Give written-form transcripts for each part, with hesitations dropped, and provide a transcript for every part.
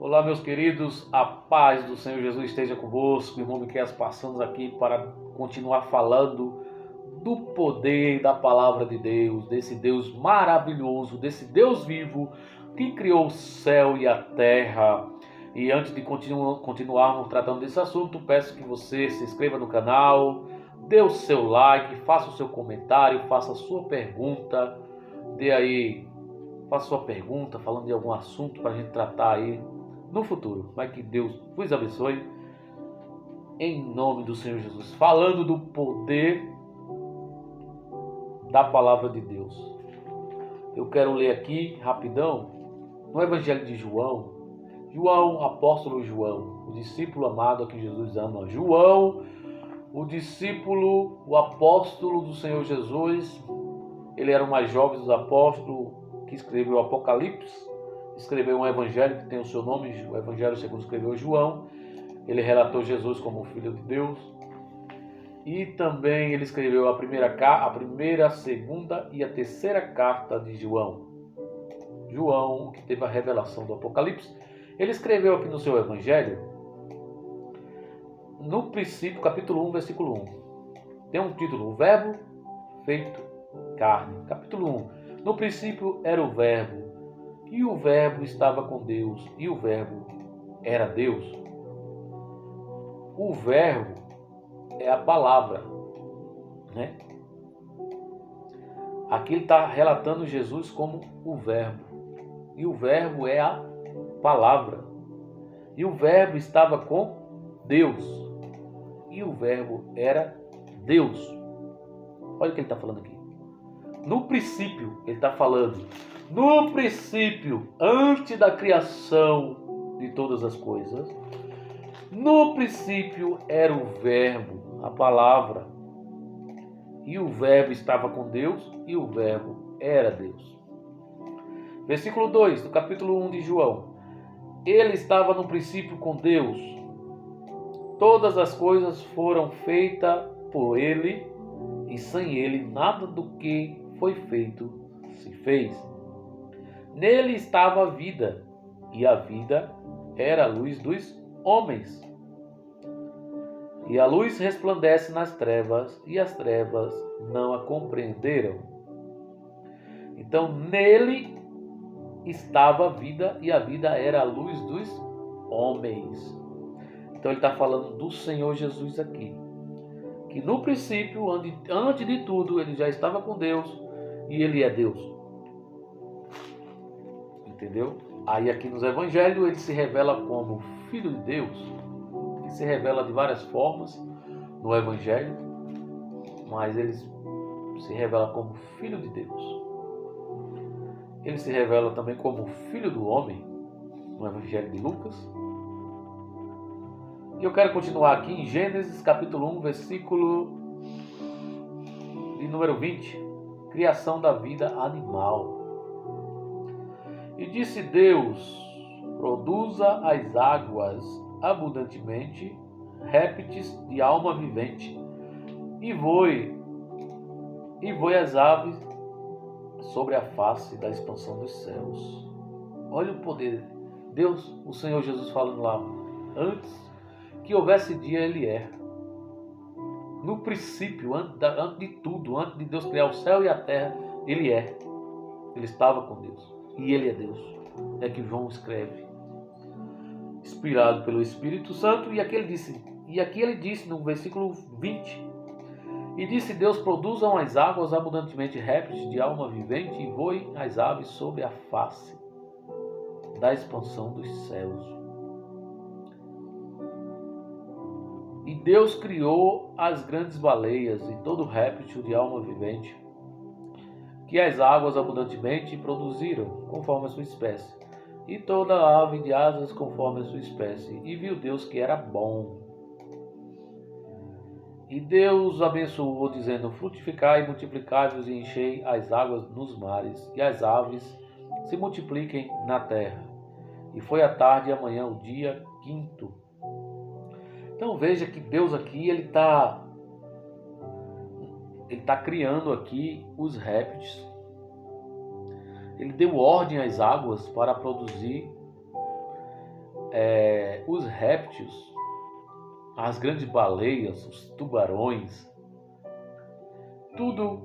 Olá, meus queridos, a paz do Senhor Jesus esteja convosco. Irmão Miqueias, passamos aqui para continuar falando do poder da palavra de Deus, desse Deus maravilhoso, desse Deus vivo que criou o céu e a terra. E antes de continuarmos tratando desse assunto, peço que você se inscreva no canal, dê o seu like, faça o seu comentário, faça a sua pergunta, faça a sua pergunta falando de algum assunto para a gente tratar aí no futuro. Vai que Deus vos abençoe. Em nome do Senhor Jesus. Falando do poder da palavra de Deus. Eu quero ler aqui, rapidão, no Evangelho de João. João, apóstolo João, o discípulo amado a que Jesus ama. João, o discípulo, o apóstolo do Senhor Jesus. Ele era o mais jovem dos apóstolos que escreveu o Apocalipse. Escreveu um evangelho que tem o seu nome, o Evangelho segundo escreveu João. Ele relatou Jesus como Filho de Deus. E também ele escreveu a primeira, a segunda e a terceira carta de João. João, que teve a revelação do Apocalipse, ele escreveu aqui no seu evangelho, no princípio, capítulo 1, versículo 1. Tem um título, o Verbo feito carne. Capítulo 1. No princípio era o Verbo, e o Verbo estava com Deus, e o Verbo era Deus. O Verbo é a palavra, né? Aqui ele está relatando Jesus como o Verbo, e o Verbo é a palavra, e o Verbo estava com Deus, e o Verbo era Deus. Olha o que ele está falando aqui. No princípio, ele está falando, no princípio, antes da criação de todas as coisas, no princípio era o Verbo, a palavra, e o Verbo estava com Deus, e o Verbo era Deus. Versículo 2, do capítulo 1 de João. Ele estava no princípio com Deus. Todas as coisas foram feitas por ele, e sem ele nada do que foi feito se fez. Nele estava a vida, e a vida era a luz dos homens. E a luz resplandece nas trevas, e as trevas não a compreenderam. Então, nele estava a vida, e a vida era a luz dos homens. Então, ele está falando do Senhor Jesus aqui. Que no princípio, antes de tudo, ele já estava com Deus, e ele é Deus. Entendeu? Aí aqui nos evangelhos, ele se revela como Filho de Deus. Ele se revela de várias formas no evangelho, mas ele se revela como Filho de Deus. Ele se revela também como Filho do Homem, no Evangelho de Lucas. E eu quero continuar aqui em Gênesis capítulo 1, versículo de número 20. Criação da vida animal. E disse Deus, produza as águas abundantemente, répteis de alma vivente, e voe as aves sobre a face da expansão dos céus. Olha o poder. Deus, o Senhor Jesus falando lá, antes que houvesse dia, Ele é. No princípio, antes de tudo, antes de Deus criar o céu e a terra, Ele é. Ele estava com Deus. E Ele é Deus. É que João escreve. Inspirado pelo Espírito Santo. E aqui ele disse no versículo 20. E disse Deus, produzam as águas abundantemente répteis de alma vivente, e voem as aves sobre a face da expansão dos céus. E Deus criou as grandes baleias e todo réptil de alma vivente, que as águas abundantemente produziram, conforme a sua espécie, e toda ave de asas conforme a sua espécie. E viu Deus que era bom. E Deus abençoou, dizendo, frutificai e multiplicai-vos e enchei as águas nos mares, e as aves se multipliquem na terra. E foi a tarde e amanhã o dia quinto. Então veja que Deus aqui, ele está criando aqui os répteis. Ele deu ordem às águas para produzir os répteis, as grandes baleias, os tubarões, tudo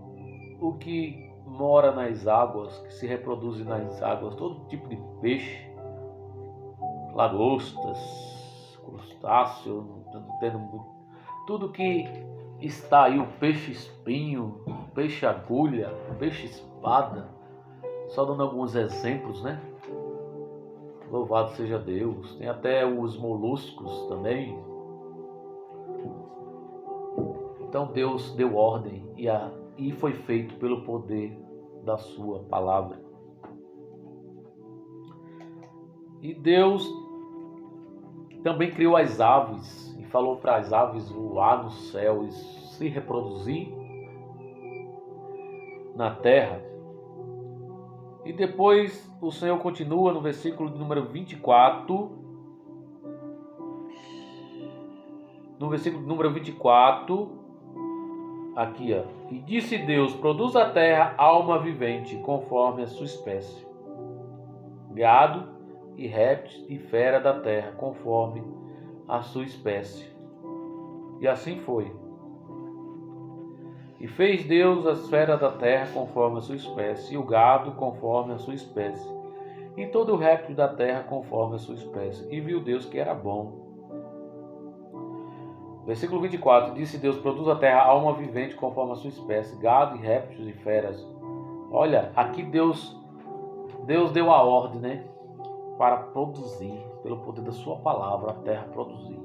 o que mora nas águas, que se reproduz nas águas, todo tipo de peixe, lagostas, crustáceos, tudo que está aí, o peixe espinho, o peixe agulha, o peixe espada, só dando alguns exemplos, né? Louvado seja Deus. Tem até os moluscos também. Então Deus deu ordem e foi feito pelo poder da sua palavra. E Deus também criou as aves e falou para as aves voar no céu e se reproduzir na terra. E depois o Senhor continua no versículo número 24. No versículo número 24, aqui, ó. E disse Deus: produz a terra alma vivente, conforme a sua espécie, gado e répteis e fera da terra, conforme a sua espécie. E assim foi. E fez Deus as feras da terra conforme a sua espécie, e o gado conforme a sua espécie, e todo o réptil da terra conforme a sua espécie. E viu Deus que era bom. Versículo 24. Disse Deus: produz a terra alma vivente conforme a sua espécie, gado e répteis e feras. Olha, aqui Deus deu a ordem, né? Para produzir, pelo poder da sua palavra, a terra produzir.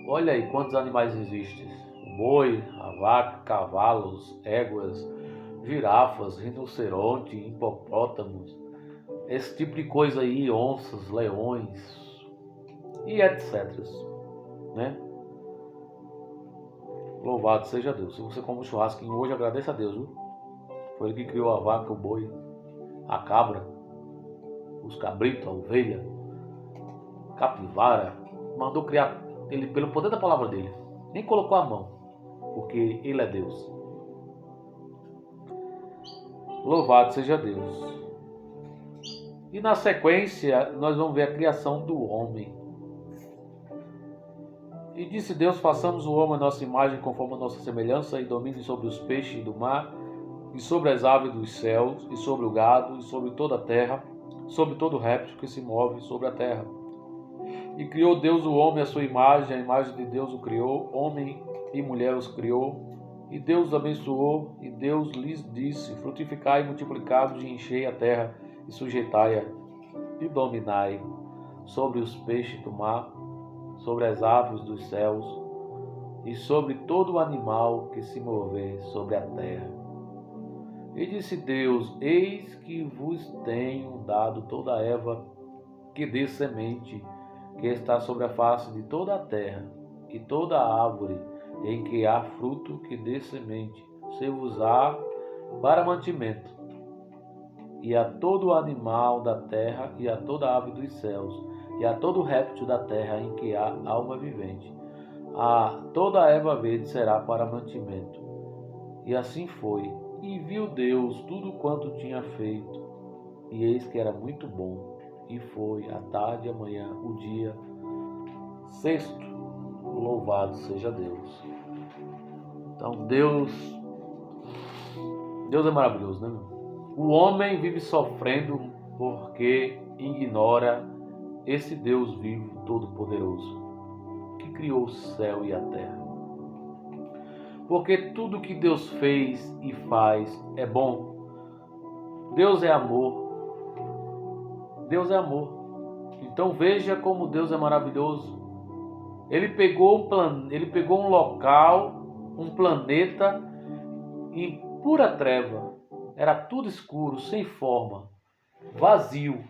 Olha aí quantos animais existem: o boi, a vaca, cavalos, éguas, girafas, rinoceronte, hipopótamos, esse tipo de coisa aí, onças, leões e etc. Né? Louvado seja Deus. Se você come um churrasquinho hoje, agradeça a Deus, viu? Foi Ele que criou a vaca, o boi, a cabra, os cabritos, a ovelha, capivara. Mandou criar Ele pelo poder da palavra dele. Nem colocou a mão, porque Ele é Deus. Louvado seja Deus. E na sequência, nós vamos ver a criação do homem. E disse Deus: façamos o homem a nossa imagem, conforme a nossa semelhança, e domine sobre os peixes do mar, e sobre as aves dos céus, e sobre o gado, e sobre toda a terra, sobre todo réptil que se move sobre a terra. E criou Deus o homem à sua imagem, a imagem de Deus o criou, homem e mulher os criou. E Deus os abençoou, e Deus lhes disse: frutificai e multiplicai-vos, e enchei a terra, e sujeitai-a, e dominai sobre os peixes do mar, sobre as aves dos céus, e sobre todo o animal que se mover sobre a terra. E disse Deus: eis que vos tenho dado toda a erva que dê semente, que está sobre a face de toda a terra, e toda a árvore em que há fruto que dê semente, se vos há para mantimento, e a todo o animal da terra, e a toda a ave dos céus, e a todo réptil da terra em que há alma vivente. A toda a erva verde será para mantimento. E assim foi. E viu Deus tudo quanto tinha feito, e eis que era muito bom. E foi a tarde e a manhã, o dia sexto. Louvado seja Deus. Então Deus é maravilhoso, né? O homem vive sofrendo porque ignora esse Deus vivo, todo-poderoso, que criou o céu e a terra. Porque tudo que Deus fez e faz é bom. Deus é amor. Deus é amor. Então veja como Deus é maravilhoso. Ele pegou um local, um planeta em pura treva. Era tudo escuro, sem forma, vazio.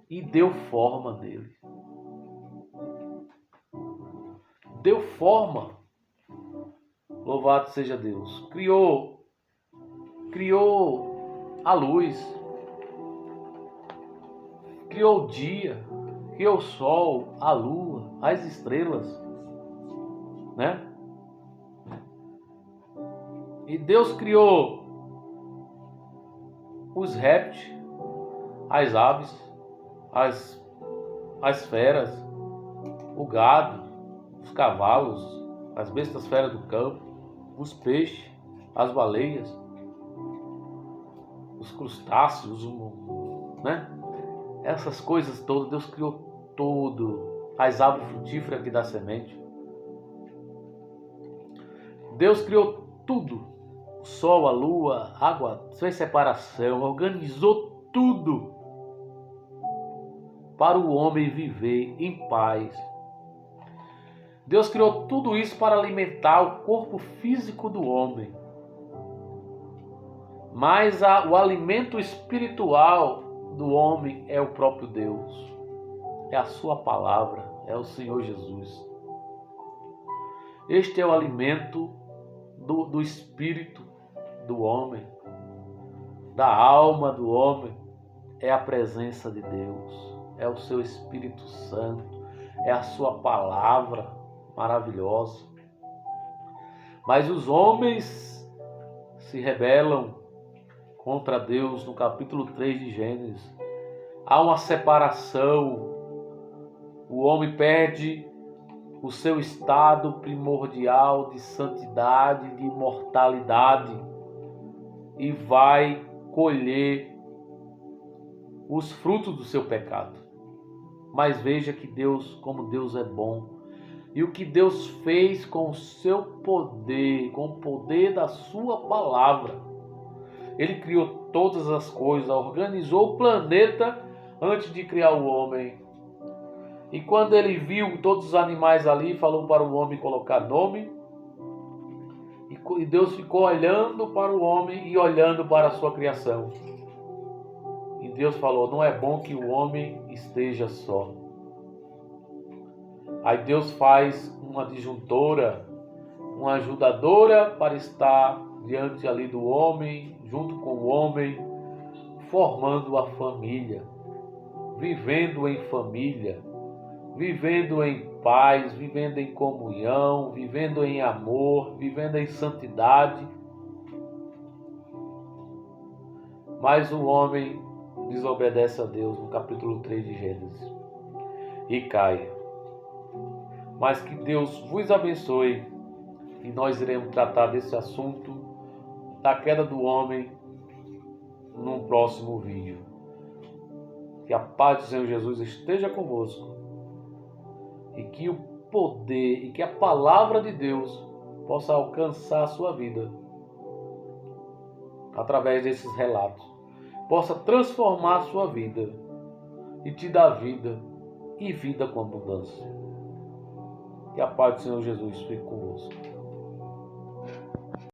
E deu forma nele. Deu forma. Louvado seja Deus. Criou a luz. Criou o dia. Criou o sol, a lua, as estrelas. Né? E Deus criou os répteis, as aves, as as feras, o gado, os cavalos, as bestas feras do campo, os peixes, as baleias, os crustáceos, né? Essas coisas todas, Deus criou tudo. As árvores frutíferas que dá semente. Deus criou tudo. O sol, a lua, a água, fez separação, organizou tudo para o homem viver em paz. Deus criou tudo isso para alimentar o corpo físico do homem. Mas o alimento espiritual do homem é o próprio Deus. É a sua palavra, é o Senhor Jesus. Este é o alimento do espírito do homem, da alma do homem. É a presença de Deus, é o seu Espírito Santo, é a sua palavra maravilhosa. Mas os homens se rebelam contra Deus no capítulo 3 de Gênesis. Há uma separação. O homem perde o seu estado primordial de santidade, de imortalidade, e vai colher os frutos do seu pecado. Mas veja que Deus, como Deus é bom, e o que Deus fez com o seu poder, com o poder da sua palavra. Ele criou todas as coisas, organizou o planeta antes de criar o homem. E quando ele viu todos os animais ali, falou para o homem colocar nome. E Deus ficou olhando para o homem e olhando para a sua criação. E Deus falou: não é bom que o homem esteja só. Aí Deus faz uma disjuntora, uma ajudadora para estar diante ali do homem, junto com o homem, formando a família, vivendo em família, vivendo em paz, vivendo em comunhão, vivendo em amor, vivendo em santidade. Mas o homem desobedece a Deus no capítulo 3 de Gênesis e cai. Mas que Deus vos abençoe, e nós iremos tratar desse assunto da queda do homem num próximo vídeo. Que a paz do Senhor Jesus esteja convosco, e que o poder e que a palavra de Deus possa alcançar a sua vida através desses relatos, possa transformar a sua vida e te dar vida e vida com abundância. Que a paz do Senhor Jesus fique convosco.